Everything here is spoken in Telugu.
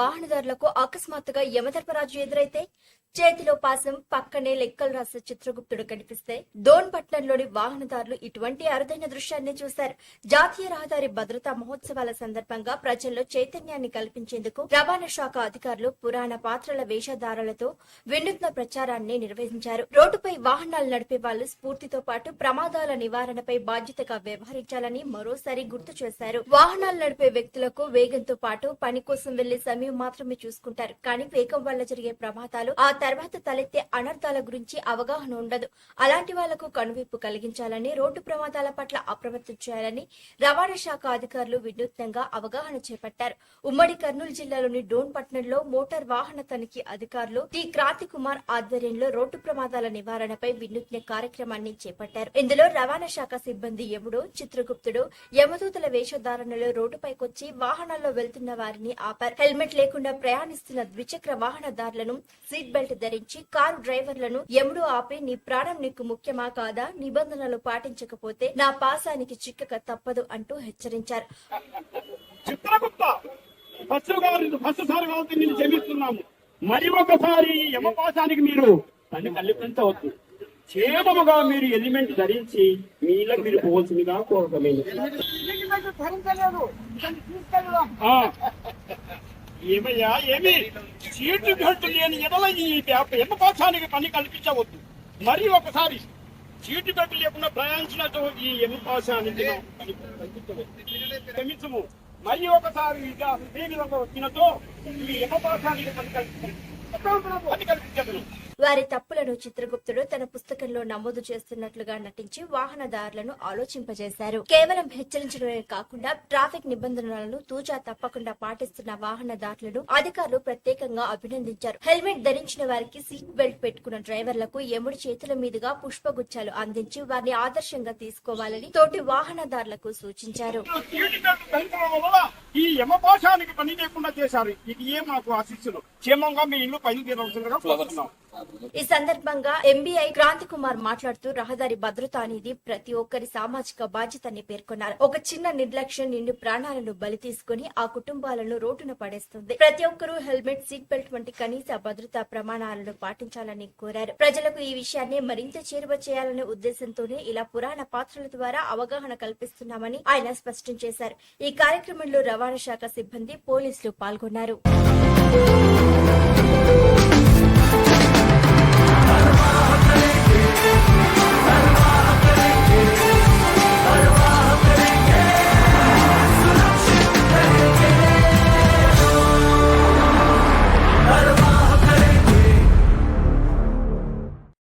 వాహనదారులకు అకస్మాత్తుగా యమధర్మరాజు ఎదురైతే చేతిలో పాసం పక్కనే లెక్కలు రాసే చిత్రగుప్తుడు కనిపిస్తే దోన్పట్నంలోని వాహనదారులు ఇటువంటి అరుదైన దృశ్యాన్ని చూశారు. జాతీయ రహదారి భద్రతా మహోత్సవాల సందర్భంగా ప్రజల్లో చైతన్యాన్ని కల్పించేందుకు రవాణా శాఖ అధికారులు పురాణ పాత్రల వేషధారాలతో వినూత్న ప్రచారాన్ని నిర్వహించారు. రోడ్డుపై వాహనాలు నడిపే వాళ్లు స్ఫూర్తితో పాటు ప్రమాదాల నివారణపై బాధ్యతగా వ్యవహరించాలని మరోసారి గుర్తు చేశారు. వాహనాలు నడిపే వ్యక్తులకు వేగంతో పాటు పని కోసం వెళ్లే సమయం మాత్రమే చూసుకుంటారు. కానీ వేగం వల్ల జరిగే ప్రమాదాలు ఆ తర్వాత తలెత్తే అనర్థాల గురించి అవగాహన ఉండదు. అలాంటి వాళ్లకు కనువిప్పు కలిగించాలని, రోడ్డు ప్రమాదాల పట్ల అప్రమత్తం చేయాలని రవాణా శాఖ అధికారులు వినూత్నంగా అవగాహన చేపట్టారు. ఉమ్మడి కర్నూలు జిల్లాలోని డోన్పట్నంలో మోటార్ వాహన తనిఖీ అధికారులు టి క్రాంతి కుమార్ ఆధ్వర్యంలో రోడ్డు ప్రమాదాల నివారణపై వినూత్న కార్యక్రమాన్ని చేపట్టారు. ఇందులో రవాణా శాఖ సిబ్బంది యముడు, చిత్రగుప్తుడు యమదూతల వేషధారణలో రోడ్డుపైకొచ్చి వాహనాల్లో వెళ్తున్న వారిని ఆపారు. హెల్మెట్ లేకుండా ప్రయాణిస్తున్న ద్విచక్ర వాహనదారులను సీట్ బెల్ట్ ధరించి కారు డ్రైవర్లను యముడు ఆపి నీ ప్రాణం నీకు ముఖ్యమా కాదా, నిబంధనలు పాటించకపోతే నా పాసానికి చిక్కక తప్పదు అంటూ హెచ్చరించారు. మరి ఒకసారి యమపాసానికి మీరు తల్లి కల్పించవద్దు. క్షేమముగా మీరు ఎలిమెంట్ ధరించి మీలకు మీరు పోవలసిందిగా కోరటలేదు. ఏమయ్యా ఏమి సీటు బెల్ట్ లేని ఎడల ఈ యమపాసానికి పని కల్పించవద్దు. మరి ఒకసారి సీటు బెల్ట్ లేకుండా ప్రయాణించినట్టు ఈ యమపాసానికి క్షమించము. మరి ఒకసారి వచ్చినట్టు ఈ యమపాసానికి పని కల్పించదు. వారి తప్పులను చిత్రగుప్తుడు తన పుస్తకంలో నమోదు చేస్తున్నట్లుగా నటించి వాహనదారులను ఆలోచింపజేశారు. కేవలం హెచ్చరించడమే కాకుండా ట్రాఫిక్ నిబంధనలను తూచా తప్పకుండా పాటిస్తున్న వాహనదారులను అధికారులు ప్రత్యేకంగా అభినందించారు. హెల్మెట్ ధరించిన వారికి సీట్ బెల్ట్ పెట్టుకున్న డ్రైవర్లకు యముడి చేతుల మీదుగా పుష్పగుచ్చాలు అందించి వారిని ఆదర్శంగా తీసుకోవాలని తోటి వాహనదారులకు సూచించారు. ఈ యమపాశానికి పని లేకుండా చేశారు. ఇది ఏ మాకు ఆశిస్సులు క్షేమంగా మీ ఇల్లు పైన తీరవలసిందిగా కోరుతున్నాం. ఈ సందర్భంగా ఎంబీఐ క్రాంతి కుమార్ మాట్లాడుతూ రహదారి భద్రత అనేది ప్రతి ఒక్కరి సామాజిక బాధ్యతని పేర్కొన్నారు. ఒక చిన్న నిర్లక్ష్యం నిండు ప్రాణాలను బలి తీసుకుని ఆ కుటుంబాలను రోడ్డున పడేస్తుంది. ప్రతి ఒక్కరూ హెల్మెట్, సీట్ బెల్ట్ వంటి కనీస భద్రతా ప్రమాణాలను పాటించాలని కోరారు. ప్రజలకు ఈ విషయాన్ని మరింత చేరువ చేయాలనే ఉద్దేశంతోనే ఇలా పురాణ పాత్రల ద్వారా అవగాహన కల్పిస్తున్నామని ఆయన స్పష్టం చేశారు. ఈ కార్యక్రమంలో రవాణా శాఖ సిబ్బంది, పోలీసులు పాల్గొన్నారు.